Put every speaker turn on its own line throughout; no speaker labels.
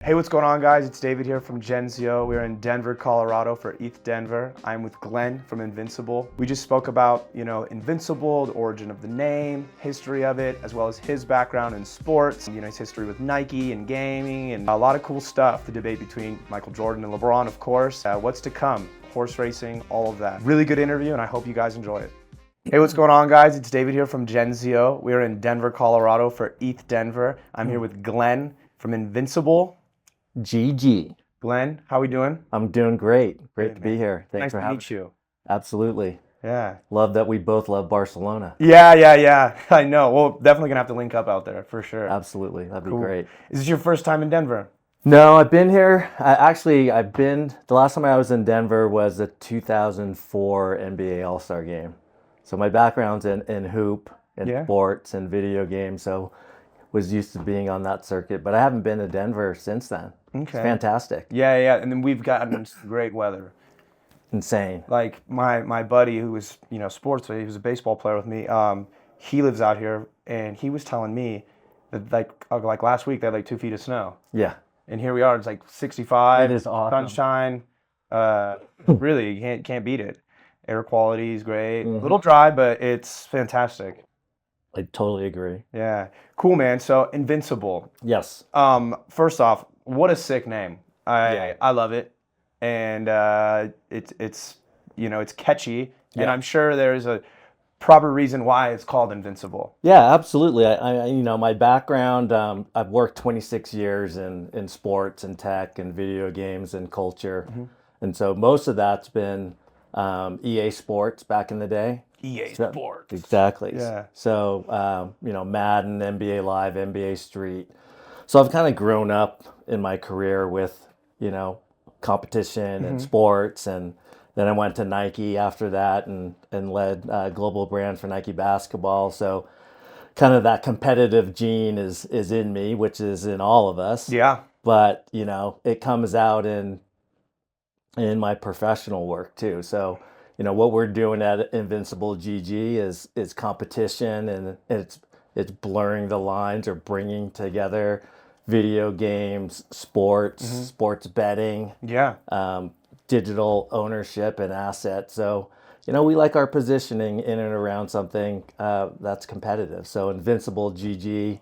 Hey, what's going on, guys? It's David here from Genzio. We're in Denver, Colorado for ETH Denver. I'm with Glenn from Invincible. We just spoke about, Invincible, the origin of the name, history of it, as well as his background in sports, his history with Nike and gaming, and a lot of cool stuff. The debate between Michael Jordan and LeBron, of course. What's to come, horse racing, all of that. Really good interview, and I hope you guys enjoy it. Hey, what's going on, guys? It's David here from Genzio. We're in Denver, Colorado for ETH Denver. I'm here with Glenn from Invincible
GG.
Glenn, how we doing?
I'm doing great. Great
Good,
to be
man.
here. Thanks
Nice
for
to
having
meet you.
Absolutely.
Yeah.
Love that we both love Barcelona.
Yeah. I know. Well, definitely gonna have to link up out there for sure.
Absolutely. That'd be
Cool.
great.
Is this your first time in Denver?
No, I've been here. The last time I was in Denver was the 2004 NBA All-Star game. So my background's in hoop and
Yeah.
sports and video games. So was used to being on that circuit, but I haven't been to Denver since then. It's
Okay.
fantastic.
Yeah. And then we've gotten great weather.
Insane.
Like my buddy who was, sports, he was a baseball player with me. He lives out here, and he was telling me that like last week they had like 2 feet of snow,
Yeah.
and here we are. It's like 65.
It is awesome.
Sunshine. Really, you can't beat it. Air quality is great. A
Mhm.
little dry, but it's fantastic.
I totally agree.
Yeah. Cool, man. So Invincible.
Yes.
First off, what a sick name.
Yeah.
I love it. And it's catchy. And
Yeah.
I'm sure there's a proper reason why it's called Invincible.
Yeah, absolutely. My background, I've worked 26 years in sports and tech and video games and culture.
Mm-hmm.
And so most of that's been EA Sports back in the day.
EA
So-
Sports.
Exactly.
Yeah.
So, Madden, NBA Live, NBA Street. So I've kind of grown up in my career with, competition and sports. And then I went to Nike after that and led global brand for Nike basketball. So kind of that competitive gene is in me, which is in all of us.
Yeah.
But, it comes out in my professional work too. So, what we're doing at Invincible GG is competition, and it's blurring the lines or bringing together video games, sports betting,
Yeah.
digital ownership and assets. So, we like our positioning in and around something that's competitive. So Invincible GG,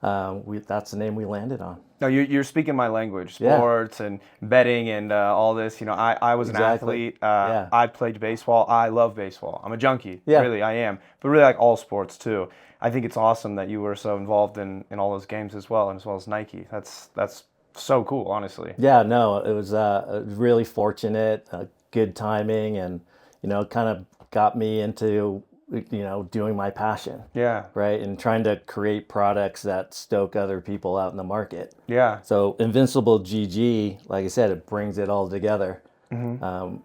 that's the name we landed on.
No, you're speaking my language.
Yeah.
Sports and betting and all this. I was an
Exactly.
athlete.
Yeah.
I played baseball. I love baseball. I'm a junkie.
Yeah.
Really, I am. But really like all sports too. I think it's awesome that you were so involved in all those games as well, and as well as Nike. That's so cool, honestly.
Yeah, no, it was really fortunate, good timing, and kind of got me into doing my passion,
Yeah.
right, and trying to create products that stoke other people out in the market.
Yeah.
So Invincible GG, like I said, it brings it all together.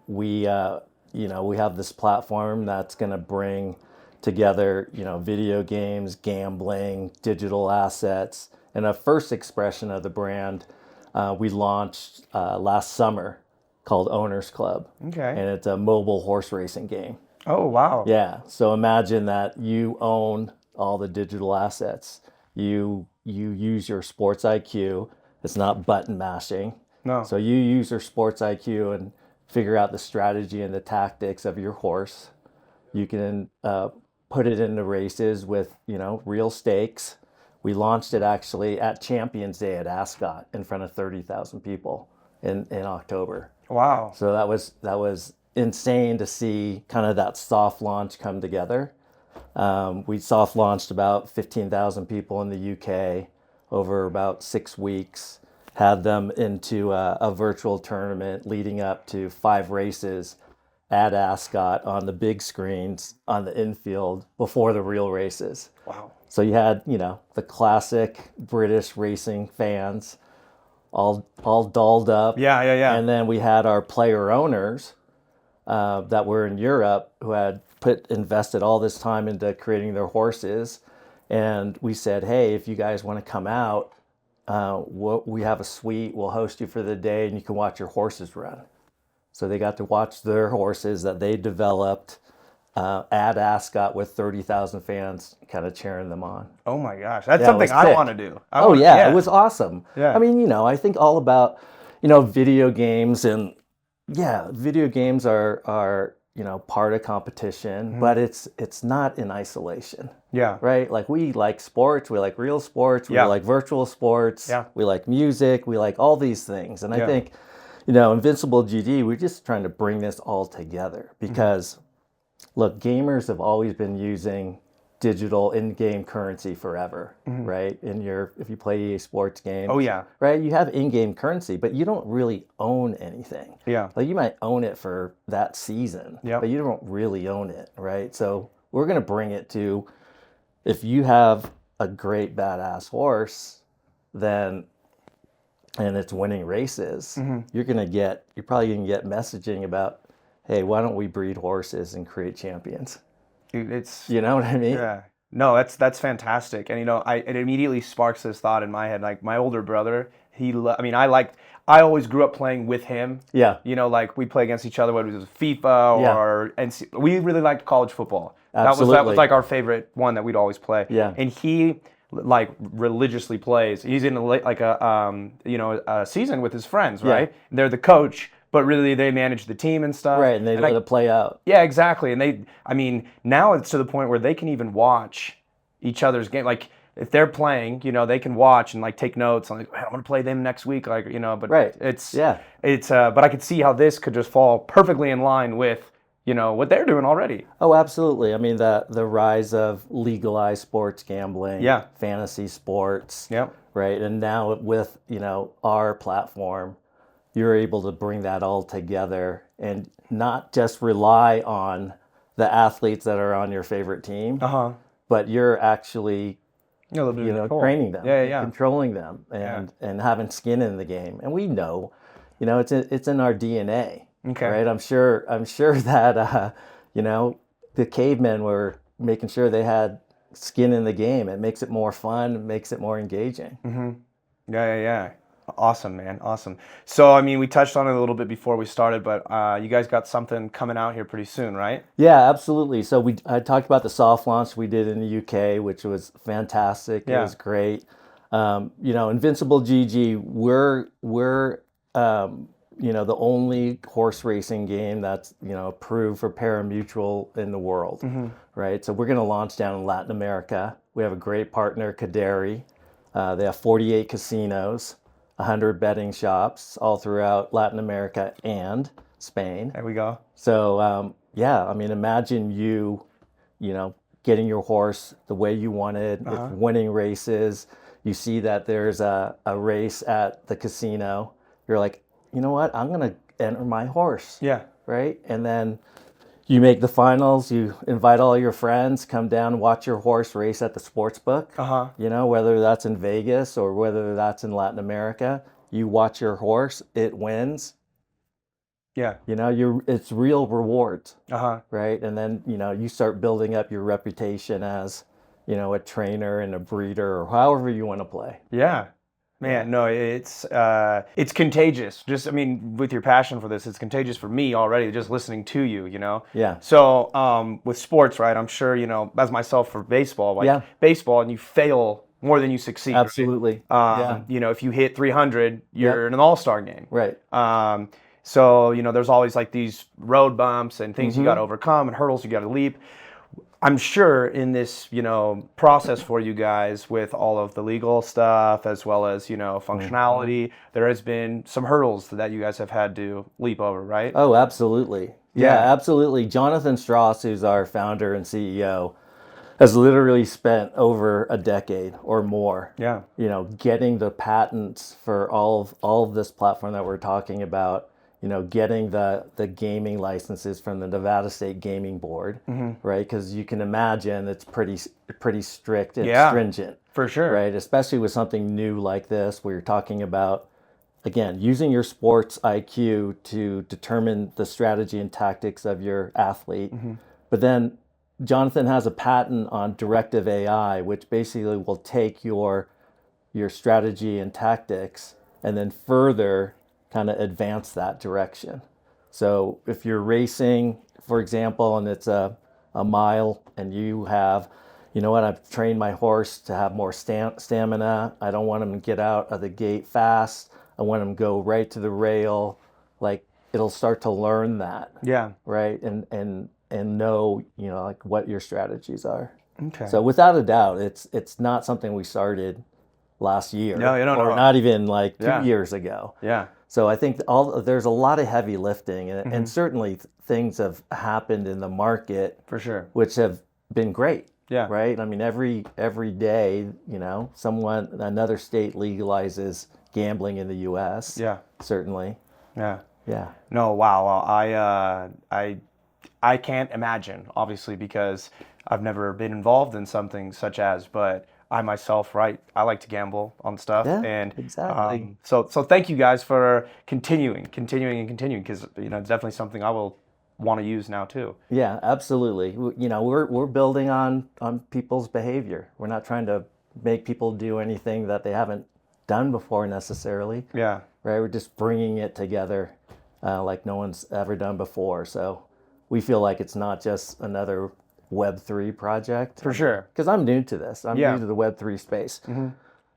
We have this platform that's going to bring together video games, gambling, digital assets, and a first expression of the brand we launched last summer called Owners Club.
Okay.
And it's a mobile horse racing game.
Oh, wow.
Yeah. So imagine that you own all the digital assets. You use your sports IQ. It's not button mashing.
No.
So you use your sports IQ and figure out the strategy and the tactics of your horse. You can put it into races with real stakes. We launched it actually at Champions Day at Ascot in front of 30,000 people in October.
Wow.
So that was insane to see kind of that soft launch come together. We soft launched about 15,000 people in the UK over about 6 weeks, had them into a virtual tournament leading up to 5 races at Ascot on the big screens on the infield before the real races.
Wow.
So you had, the classic British racing fans all dolled up.
Yeah.
And then we had our player owners that were in Europe who had invested all this time into creating their horses. And we said, hey, if you guys want to come out, we have a suite. We'll host you for the day and you can watch your horses run. So they got to watch their horses that they developed ad ascot with 30,000 fans kind of cheering them on.
Oh my gosh, that's
Yeah, it
something
was
I
sick.
want to do.
Yeah, it was awesome.
Yeah.
I mean, I think all about, video games, and yeah, video games are part of competition, but it's not in isolation.
Yeah.
Right? Like, we like sports, we like real sports, we
Yeah.
like virtual sports,
Yeah.
we like music, we like all these things. And I
Yeah.
think, Invincible GG, we're just trying to bring this all together because look, gamers have always been using digital in-game currency forever, right? If you play EA Sports games,
Oh yeah.
right, you have in-game currency, but you don't really own anything.
Yeah.
Like, you might own it for that season,
Yep.
but you don't really own it, right? So we're going to bring it to, if you have a great badass horse, then, and it's winning races, you're probably going to get messaging about, hey, why don't we breed horses and create champions?
Dude,
You know what I mean?
yeah. No, that's fantastic. And it immediately sparks this thought in my head. Like, my older brother, I always grew up playing with him.
Yeah.
Like, we play against each other, whether it was FIFA or NC. We really liked college football.
Absolutely.
That was like our favorite one that we'd always play.
Yeah.
And he like religiously plays. He's in a season with his friends, right?
Yeah.
And they're the coach, but really they manage the team and stuff.
Right, and they let it play out.
Yeah, exactly. And now it's to the point where they can even watch each other's game. Like, if they're playing, they can watch and like take notes on, like, I'm going to play them next week. Like, but
Right.
but I could see how this could just fall perfectly in line with, what they're doing already.
Oh, absolutely. I mean, the rise of legalized sports gambling,
Yeah.
fantasy sports,
Yep.
right? And now with, our platform, you're able to bring that all together and not just rely on the athletes that are on your favorite team, but you're actually, training them, controlling them, and having skin in the game. And we know, it's in our DNA.
Okay.
Right. I'm sure that the cavemen were making sure they had skin in the game. It makes it more fun. It makes it more engaging.
Yeah. Awesome, man. Awesome. So, we touched on it a little bit before we started, but you guys got something coming out here pretty soon, right?
Yeah, absolutely. So I talked about the soft launch we did in the UK, which was fantastic.
Yeah.
It was great. Invincible GG, we're the only horse racing game that's, approved for parimutuel in the world, right? So we're going to launch down in Latin America. We have a great partner, Kaderi. They have 48 casinos, 100 betting shops all throughout Latin America and Spain.
There we go.
So, imagine you getting your horse the way you wanted, it's winning races. You see that there's a race at the casino. You're like, you know what? I'm going to enter my horse.
Yeah.
Right? And then you make the finals. You invite all your friends, come down, watch your horse race at the sports book. Whether that's in Vegas or whether that's in Latin America, you watch your horse, it wins.
Yeah.
It's real rewards.
Right.
And then, you start building up your reputation as, a trainer and a breeder or however you want to play.
Yeah. Man, no, it's contagious. Just, with your passion for this, it's contagious for me already, just listening to you,
Yeah.
So, with sports, right, I'm sure, as myself for baseball, baseball, and you fail more than you succeed.
Absolutely.
Right? If you hit 300, you're in an all-star game.
Right.
So, there's always like these road bumps and things you got to overcome and hurdles you got to leap. I'm sure in this, process for you guys with all of the legal stuff as well as, functionality, there has been some hurdles that you guys have had to leap over, right?
Oh, absolutely. Yeah, absolutely. Jonathan Strauss, who's our founder and CEO, has literally spent over a decade or more, getting the patents for all of this platform that we're talking about. Getting the gaming licenses from the Nevada State Gaming Board, right? Because you can imagine it's pretty strict and stringent.
For sure.
Right? Especially with something new like this, where you're talking about, again, using your sports IQ to determine the strategy and tactics of your athlete. But then Jonathan has a patent on directive AI, which basically will take your strategy and tactics and then further kind of advance that direction. So if you're racing, for example, and it's a a mile and you have, you know what, I've trained my horse to have more stamina. I don't want him to get out of the gate fast. I want him to go right to the rail. Like, it'll start to learn that.
Yeah.
Right. And know, you know, like what your strategies are.
Okay.
So without a doubt, it's not something we started last year,
No, you don't
or
know.
not even like 2
Yeah.
years ago.
Yeah.
So I think there's a lot of heavy lifting, and certainly things have happened in the market
For sure.
which have been great.
Yeah.
Right. I mean, every day, you know, another state legalizes gambling in the U.S.
Yeah.
Certainly.
Yeah.
Yeah.
No, wow. Well, I can't imagine, obviously, because I've never been involved in something such as, but I myself, right, I like to gamble on stuff.
Yeah,
And
exactly.
so thank you guys for continuing, because, you know, it's definitely something I will want to use now too.
Yeah, absolutely. You know, we're building on people's behavior. We're not trying to make people do anything that they haven't done before necessarily.
Yeah.
Right. We're just bringing it together like no one's ever done before. So we feel like it's not just another Web3 project.
For sure.
Because I'm new to this. I'm
Yeah.
new to the Web3 space.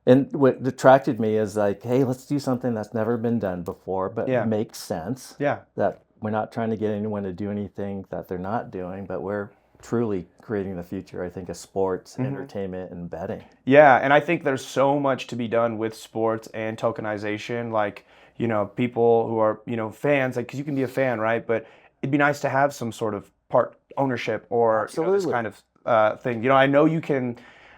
And what attracted me is like, hey, let's do something that's never been done before, but
Yeah.
makes sense.
Yeah.
That we're not trying to get anyone to do anything that they're not doing, but we're truly creating the future, I think, of sports, entertainment, and betting.
Yeah, and I think there's so much to be done with sports and tokenization. Like, you know, people who are, you know, fans, like, because you can be a fan, right? But it'd be nice to have some sort of part ownership or, you know, this
Absolutely.
kind of thing. You know, I know you can.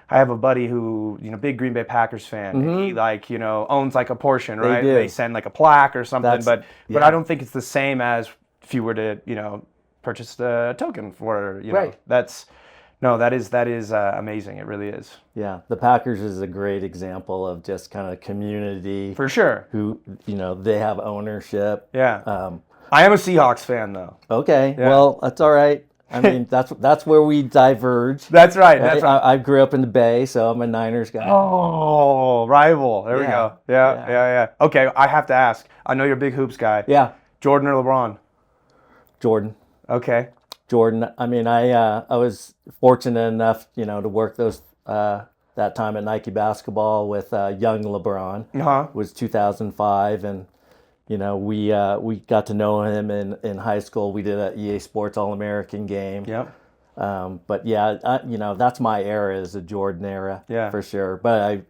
I have a buddy who, you know, big Green Bay Packers fan. And he, like, you know, owns like a portion, right?
do.
They send like a plaque or something. But
yeah.
I don't think it's the same as if you were to, you know, purchase a token for, you know,
Right.
that is amazing. It really is.
Yeah, the Packers is a great example of just kind of community
For sure.
who, you know, they have ownership.
Yeah. I am a Seahawks fan though.
Okay,
Yeah.
well, that's all right. I mean, that's where we diverge.
That's right. That's right.
I grew up in the Bay, so I'm a Niners guy.
Oh, rival. There we
Yeah.
go. Yeah. Okay, I have to ask. I know you're a big hoops guy.
Yeah,
Jordan or LeBron?
Jordan.
Okay.
Jordan. I mean, I was fortunate enough, you know, to work that time at Nike basketball with young LeBron.
Uh-huh.
It was 2005, and you know, we got to know him in high school. We did an EA Sports All-American game.
Yep.
But yeah, you know, that's my era, is the Jordan era,
Yeah.
for sure. But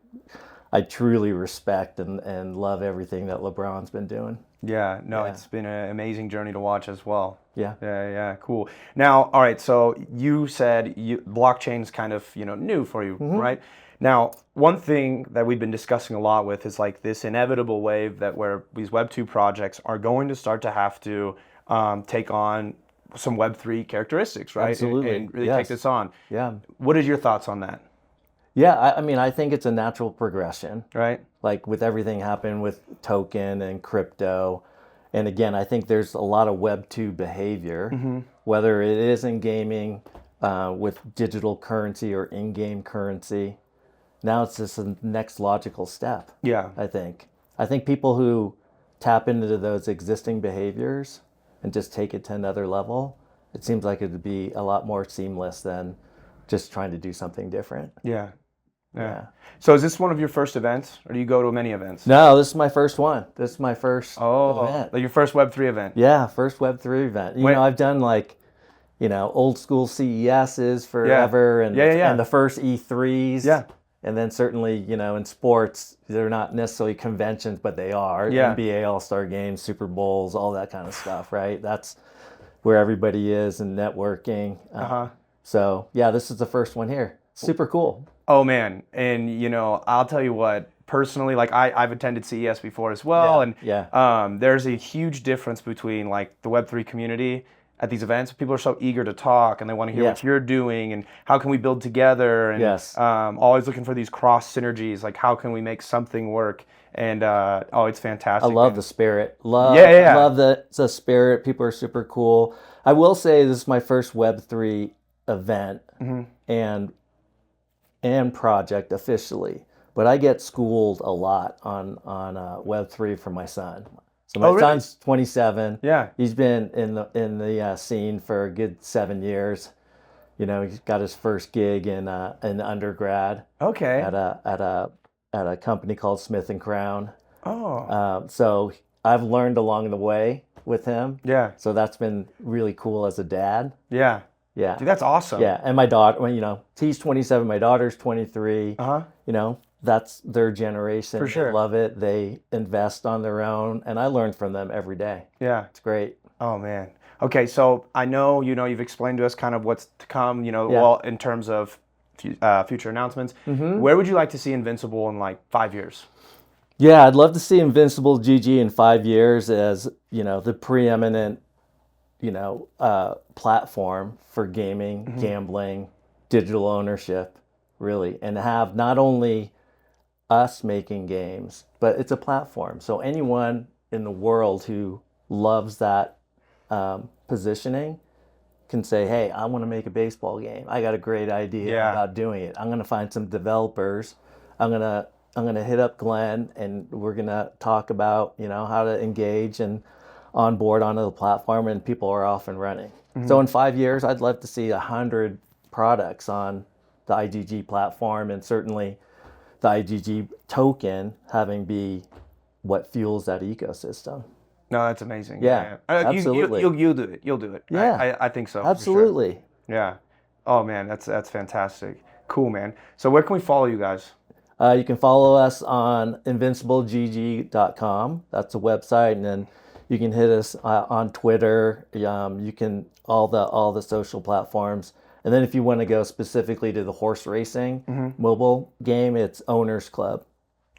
I truly respect and love everything that LeBron's been doing.
Yeah. No,
Yeah.
it's been an amazing journey to watch as well.
Yeah.
Yeah. Cool. Now, all right. So you said blockchain's kind of, you know, new for you, right? Now, one thing that we've been discussing a lot with is like this inevitable wave that where these Web2 projects are going to start to have to take on some Web3 characteristics, right?
Absolutely.
And really
Yes.
take this on.
Yeah.
What are your thoughts on that?
Yeah, I mean, I think it's a natural progression,
Right?
like with everything happening with token and crypto. And again, I think there's a lot of Web2 behavior, whether it is in gaming with digital currency or in-game currency. Now it's just the next logical step,
Yeah.
I think. I think people who tap into those existing behaviors and just take it to another level, it seems like it would be a lot more seamless than just trying to do something different.
Yeah.
Yeah.
So is this one of your first events, or do you go to many events?
No, this is my first one. This is my first event.
Like your first Web3 event.
Yeah, first Web3 event. You know, I've done like, you know, old school CESs forever, and the first E3s.
Yeah.
And then certainly, you know, in sports, they're not necessarily conventions, but they are.
Yeah.
NBA All-Star Games, Super Bowls, all that kind of stuff, right? That's where everybody is in networking. So, yeah, this is the first one here. Super cool.
Oh man, and you know, I'll tell you what. Personally, like I've attended CES before as well, and there's a huge difference between like the Web3 community at these events. People are so eager to talk, and they want to hear what you're doing, and how can we build together, and always looking for these cross synergies. Like how can we make something work? And it's fantastic.
I love the spirit. Love the spirit. People are super cool. I will say this is my first Web3 event and project officially, but I get schooled a lot on Web3 from my son. So my son's 27.
Yeah.
He's been in the scene for a good 7 years, You know, he got his first gig in undergrad
Okay.
at a company called Smith and Crown.
Oh.
So I've learned along the way with him.
Yeah.
So that's been really cool as a dad.
Yeah.
Yeah.
Dude, that's awesome.
Yeah. And my daughter, well, you know, he's 27, my daughter's 23.
Uh-huh.
You know, that's their generation.
For sure.
They love it. They invest on their own. And I learn from them every day.
Yeah.
It's great.
Oh, man. Okay, so I know, you know, you've explained to us kind of what's to come, you know,
Yeah.
well, in terms of future announcements. Where would you like to see Invincible in like 5 years?
Yeah, I'd love to see Invincible GG in 5 years as, you know, the preeminent, you know, platform for gaming, gambling, digital ownership, really, and have not only us making games, but it's a platform. So anyone in the world who loves that positioning can say, hey, I want to make a baseball game. I got a great idea about doing it. I'm going to find some developers. I'm going to hit up Glenn and we're going to talk about, you know, how to engage and onboard onto the platform, and people are off and running. So in 5 years, I'd love to see 100 products on the IGG platform, and certainly the IGG token having be what fuels that ecosystem.
No, that's amazing.
Yeah, absolutely.
You'll do it. You'll do it.
Yeah.
I think so.
Absolutely.
For sure. Yeah. Oh, man, that's fantastic. Cool, man. So where can we follow you guys?
You can follow us on invinciblegg.com. That's a website, and then you can hit us on Twitter. You can all the social platforms. And then if you want to go specifically to the horse racing mobile game, it's Owners Club.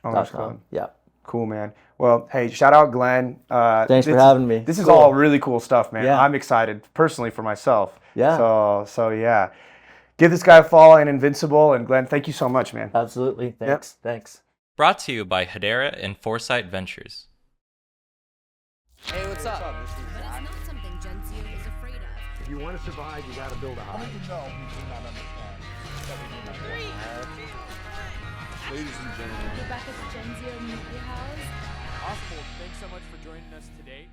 Owners Club.
Yeah.
Cool, man. Well, hey, shout out Glenn.
Thanks for having me.
This is all really cool stuff, man.
Yeah.
I'm excited personally for myself.
Yeah.
So yeah. Give this guy a follow and Invincible. And Glenn, thank you so much, man.
Absolutely. Thanks.
Yep.
Thanks.
Brought to you by Hedera and Foresight Ventures.
Hey, what's up?
But it's not something Genzio is afraid of.
If you want to survive, you got to build a hive.
No, we do not understand. Ladies and gentlemen.
We're back at the Genzio Media House.
Oswald, thanks so much for joining us today.